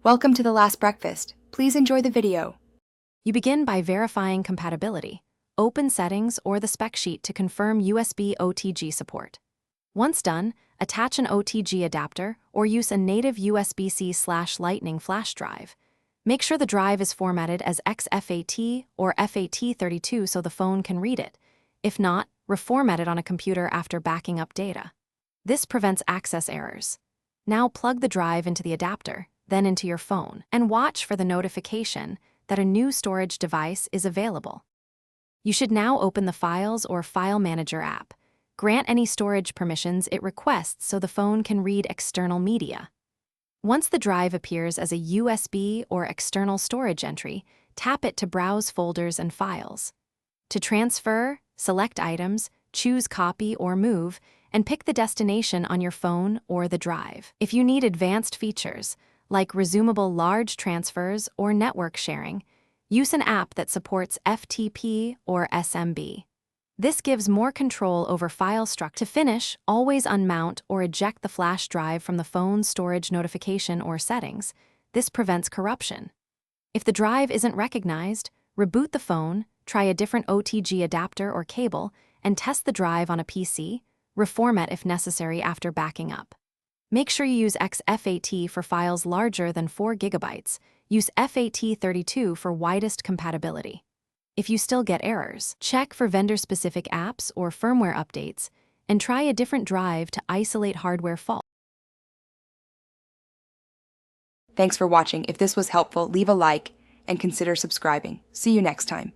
Welcome to The Last Breakfast. Please enjoy the video. You begin by verifying compatibility. Open Settings or the spec sheet to confirm USB OTG support. Once done, attach an OTG adapter or use a native USB-C/Lightning flash drive. Make sure the drive is formatted as XFAT or FAT32 so the phone can read it. If not, reformat it on a computer after backing up data. This prevents access errors. Now plug the drive into the adapter, then into your phone, and watch for the notification that a new storage device is available. You should now open the Files or File Manager app. Grant any storage permissions it requests so the phone can read external media. Once the drive appears as a USB or external storage entry, tap it to browse folders and files. To transfer, select items, choose Copy or Move, and pick the destination on your phone or the drive. If you need advanced features, like resumable large transfers or network sharing, use an app that supports FTP or SMB. This gives more control over file structure. To finish, always unmount or eject the flash drive from the phone's storage notification or settings. This prevents corruption. If the drive isn't recognized, reboot the phone, try a different OTG adapter or cable, and test the drive on a PC. Reformat if necessary after backing up. Make sure you use XFAT for files larger than 4 GB. Use FAT32 for widest compatibility. If you still get errors, check for vendor-specific apps or firmware updates, and try a different drive to isolate hardware faults. Thanks for watching. If this was helpful, leave a like and consider subscribing. See you next time.